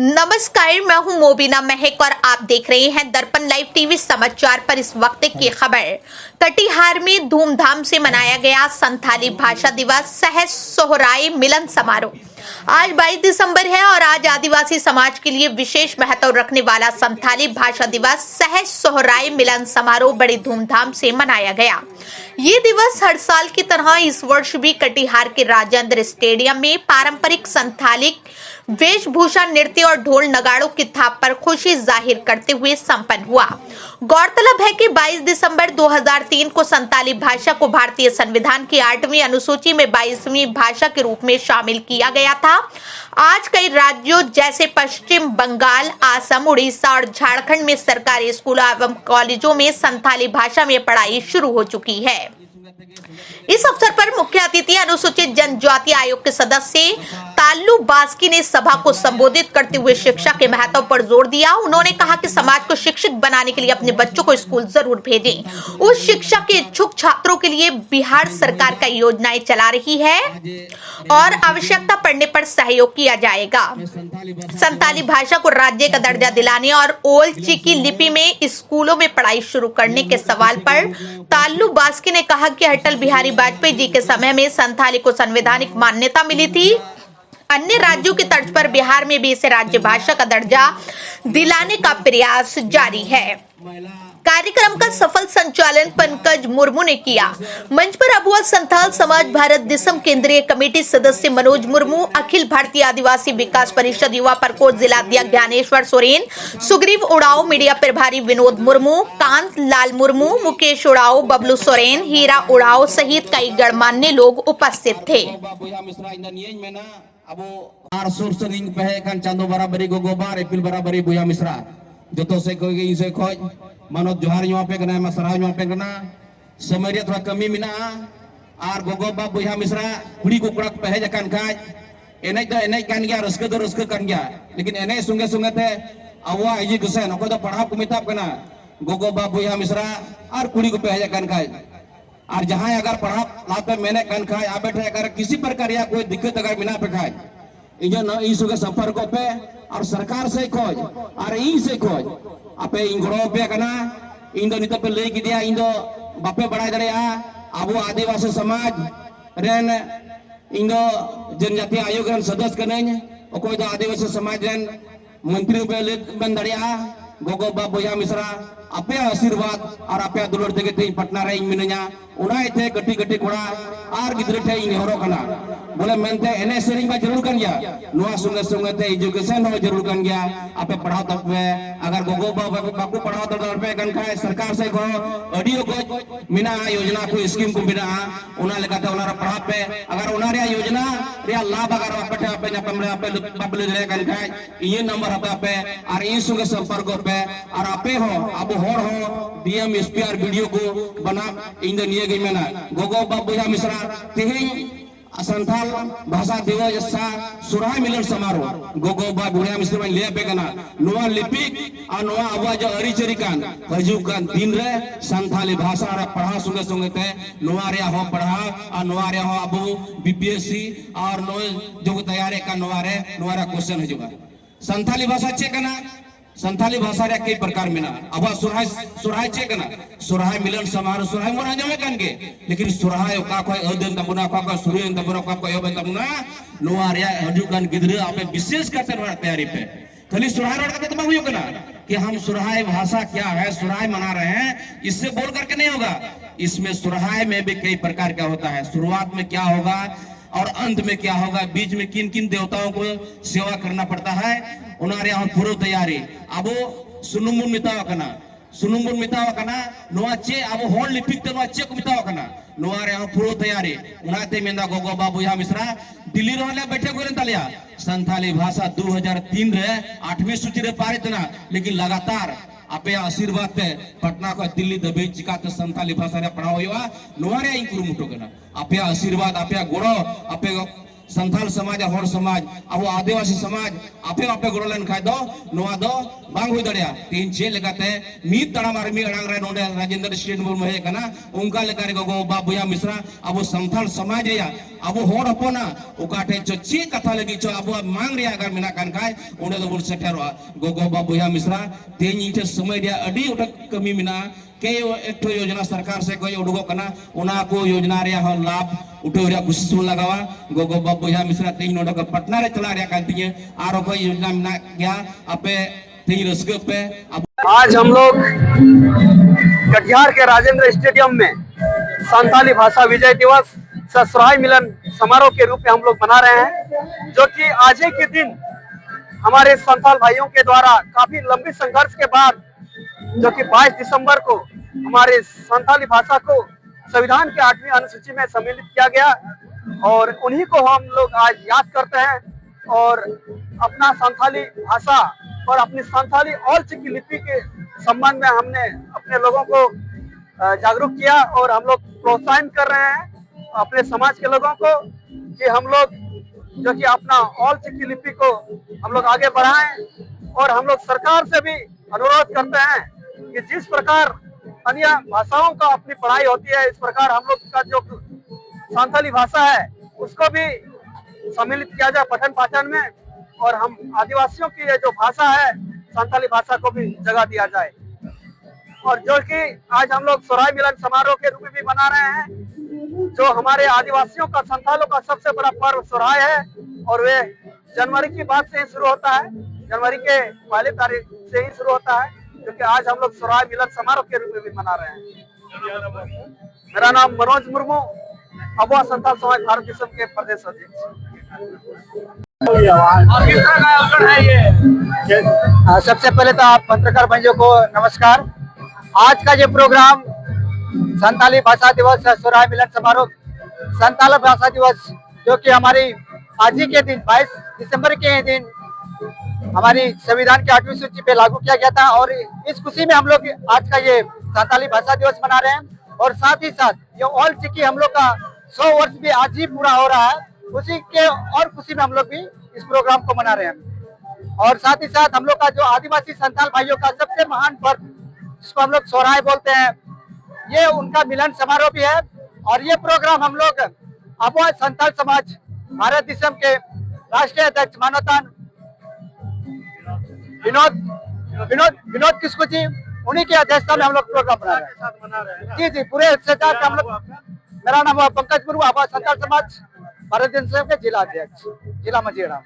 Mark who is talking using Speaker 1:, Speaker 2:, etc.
Speaker 1: नमस्कार, मैं हूं मोबिना महक और आप देख रहे हैं दर्पण लाइव टीवी समाचार। पर इस वक्त की खबर। कटिहार में धूमधाम से मनाया गया संथाली भाषा दिवस सह सोहराय मिलन समारोह। आज 22 दिसंबर है और आज आदिवासी समाज के लिए विशेष महत्व रखने वाला संथाली भाषा दिवस सह सोहराय मिलन समारोह बड़ी धूमधाम से मनाया गया। ये दिवस हर साल की तरह इस वर्ष भी कटिहार के राजेंद्र स्टेडियम में पारंपरिक संथाली वेशभूषा, नृत्य और ढोल नगाड़ों की थाप पर खुशी जाहिर करते हुए संपन्न हुआ। गौरतलब है कि 22 दिसंबर 2003 को संथाली भाषा को भारतीय संविधान की 8वीं अनुसूची में 22वीं भाषा के रूप में शामिल किया गया था। आज कई राज्यों जैसे पश्चिम बंगाल, असम, उड़ीसा और झारखंड में सरकारी स्कूलों एवं कॉलेजों में संथाली भाषा में पढ़ाई शुरू हो चुकी है। इस अवसर पर मुख्य अतिथि अनुसूचित जनजाति आयोग के सदस्य ताल्लू बास्की ने सभा को संबोधित करते हुए शिक्षा के महत्व पर जोर दिया। उन्होंने कहा कि समाज को शिक्षित बनाने के लिए अपने बच्चों को स्कूल जरूर भेजें। उच्च शिक्षा के इच्छुक छात्रों के लिए बिहार सरकार का योजनाएं चला रही है और आवश्यकता पड़ने पर सहयोग किया जाएगा। संथाली भाषा को राज्य का दर्जा दिलाने और ओल चिकी लिपि में स्कूलों में पढ़ाई शुरू करने के सवाल पर ताल्लू बास्की ने कहा कि अटल बिहारी वाजपेयी जी के समय में संथाली को संवैधानिक मान्यता मिली थी। अन्य राज्यों की तर्ज पर बिहार में भी इसे राज्य भाषा का दर्जा दिलाने का प्रयास जारी है। कार्यक्रम का सफल संचालन पंकज मुर्मू ने किया। मंच पर अबुआ संथाल समाज भारत दिसम केंद्रीय कमेटी सदस्य मनोज मुर्मू, अखिल भारतीय आदिवासी विकास परिषद युवा प्रकोष्ठ जिलाध्यक्ष ज्ञानेश्वर सोरेन, सुग्रीव उड़ाव, मीडिया प्रभारी विनोद मुर्मू, कांत लाल मुर्मू, मुकेश उड़ाव, बबलू सोरेन, हीरा उड़ाव सहित कई गणमान्य लोग उपस्थित थे।
Speaker 2: मनोज जोहार पे सराह पे समय थोड़ा कमी में और गोगो बाप बुहा मिश्रा कुड़ी को कड़ा पहज खाज एनज गया रस्क गया लेकिन एने सुंगे सुंगे थे अब एजुकेशन अको पढ़ा को मिताब गोगो बाप बुहा मिश्रा और कुड़ी को पहज खाज और जहाँ अगर पढ़ा लाते मेने खाज आप अगर किसी प्रकार या कोई दिक्कत अगर मिना पे खाज इन सुगे संपर्क पे और सरकार से खोज और इन से खोज आपे इन गड़ो पे कना इन नित पे लई किदिया इन बापे बड़ाई दड़िया अब आदिवासी समाज रेन इन जनजाति आयोग रेन सदस्य कनें अकोय दो आदिवासी समाज रेन मंत्री पे बन दड़िया गोगो बाप बुहा मिश्रा आपे आशीर्वाद और आपे दुलर तेगे ते पटना रे मिनया उनाय थे कटी कटी कोड़ा और गिद्रे थे इन हरो कना बोले मेनते एने सेरिंग बा जरूर कन गया नोआ सुंगे सुंगे ते एजुकेशन हो जरूर कन गया आपे पढ़ाओ तब पे अगर गोगो बापू पढ़ाओ तब पे कन खाए सरकार से को ऑडियो को मिना योजना को स्कीम को मिना उना लेकाते उना पढ़ा पे अगर उना रे योजना रे लाभ अगर आपे आपे आपे ले कन खाए ये नंबर हता पे और इन सुंगे संपर्क पे और आपे हो अब होर हो डीएम एसपीआर वीडियो को बना इन निये गई मेना गोगो बाप बुहा मिश्रा तेही संथाल भाषा दिवस सा सुराय मिलन समारोह गोगो बाप बुहा मिश्रा ले बेगना नोआ लिपिक और नोआ आवाज अरिचरी कान हजू कान दिन रे संथाली भाषा रे पढ़ा सुंगे सुंगे ते नोआ रे हो पढ़ा और नोआ रे हो अबू बीपीएससी और नो जो तैयारी का नोआ रे क्वेश्चन हजूगा संथाली भाषा चेकना संथाली भाषा रे कई प्रकार में अब सुराय चेकना सुराय मिलन समारोह सुराय मोर आजमे कानगे लेकिन सुराय का कोई अदन तबुना का सुरेन तबुना का योबन तबुना नोआ रे हजूकान गिदरे आपे विशेष करते तैयारी पे खाली सुराय रोड का तो हुई ना कि हम सुराय भाषा क्या है सुराय मना रहे हैं इससे बोल करके नहीं होगा। इसमें सुराय में भी कई प्रकार का होता है। शुरुआत में क्या होगा और अंत में क्या होगा, बीच में किन किन देवताओं को सेवा करना पड़ता है उनारे यहाँ पूर्व तैयारी अब सुनुमुन मितावा कना नोआ चे अब होल लिपिक ते नोआ चे को मितावा कना नोआ रे पूर्व तैयारी उनाते मेंदा गोगो बाप बुहा मिश्रा दिल्ली रहले बैठे गोरे तालिया संथाली भाषा 2003 रे 8वीं सूची रे पारित ना लेकिन लगातार आपे आशीर्वाद पे पटना को दिल्ली दबे चिकाते संथाली भाषा रे पढ़ाओ हुआ नोआ रे इन कुरुमुटो कना आपे आशीर्वाद आपे गोड़ो आपे संथाल समाज हर समाज अब आदिवासी समाज आपे आपे गड़ो लेन खाय दो नोआ दो बांग हुई दड़िया तीन चे लेकाते मीत तड़ाम आर मी अड़ांग रे नोडे राजेंद्र स्टेट मुर्मू हे कना उनका लेकारे गोगो बा बुया मिश्रा अब संथाल समाज या अब हर हपना उकाठे चो ची कथा लगी चो अब मांग रे अगर मिना कान खाय उन्हें तो बुल सेठेरवा गोगो बा बुया मिश्रा तेन इनके समय रे अडी उठक कमी मिना के एक योजना सरकार से कोई उडुगो कना उना को योजना रे हो लाभ उठो रे कुछ सुन लगावा गोगो बाबू बुया मिश्रा तीन नोडो का पटना रे चला रे कांतिये आरो कोई योजना ना क्या आपे तीन रसक पे
Speaker 3: आज हम लोग कटिहार के राजेंद्र स्टेडियम में संथाली भाषा विजय दिवस ससुराई मिलन समारोह के रूप में हम लोग मना रहे हैं, जो कि आज ही के दिन हमारे संथाल भाइयों के द्वारा काफी लंबी संघर्ष के बाद जो कि 22 दिसंबर को हमारे संथाली भाषा को संविधान के 8वीं अनुसूची में सम्मिलित किया गया और उन्हीं को हम लोग आज याद करते हैं और अपना संथाली भाषा और अपनी संथाली और चिकी लिपि के संबंध में हमने अपने लोगों को जागरूक किया और हम लोग प्रोत्साहन कर रहे हैं अपने समाज के लोगों को कि हम लोग जो कि अपना ऑल चिकी लिपि को हम लोग आगे बढ़ाएं और हम लोग सरकार से भी अनुरोध करते हैं कि जिस प्रकार अन्य भाषाओं का अपनी पढ़ाई होती है, इस प्रकार हम लोग का जो संथाली भाषा है उसको भी सम्मिलित किया जाए पठन पाठन में और हम आदिवासियों की ये जो भाषा है संथाली भाषा को भी जगह दिया जाए। और जो कि आज हम लोग सोहराई मिलन समारोह के रूप में भी मना रहे हैं, जो हमारे आदिवासियों का संथालों का सबसे बड़ा पर्व सोहराई है और वे जनवरी की बात से ही शुरू होता है, जनवरी के पहली तारीख से ही शुरू होता है, क्योंकि आज हम लोग सोहराई मिलन समारोह के रूप में भी मना रहे हैं। मेरा नाम मनोज मुर्मू, अबुआ संथाल समाज भारत देश के प्रदेश अध्यक्ष।
Speaker 4: सबसे पहले तो आप पत्रकार भाइयों को नमस्कार। आज का ये प्रोग्राम संथाली भाषा दिवस सोहराई मिलन समारोह संथाल भाषा दिवस जो कि हमारी आज ही के दिन 22 दिसंबर के दिन हमारी संविधान की 8वीं सूची पे लागू किया गया था और इस खुशी में हम लोग आज का ये संथाली भाषा दिवस मना रहे हैं और साथ ही साथ ये ऑल चिकी हम लोग का 100 वर्ष भी आज ही पूरा हो रहा है, उसी के और खुशी में हम लोग भी इस प्रोग्राम को मना रहे हैं। और साथ ही साथ हम लोग का जो आदिवासी संथाल भाइयों का सबसे महान पर्व जिसको हम लोग सोहराई बोलते हैं, ये उनका मिलन समारोह भी है और ये प्रोग्राम हम लोग अबुआ संथाल समाज भारत देश के राष्ट्रीय अध्यक्ष मानवतान विनोद किस्कू जी, उन्हीं की अध्यक्षता में हम लोग प्रोग्राम बना रहे हैं। जी जी, पूरे सहयोग हम लोग। मेरा नाम पंकज मुर्मू, अबुआ संथाल समाज भारत देश के जिला अध्यक्ष, जिला मजीरा।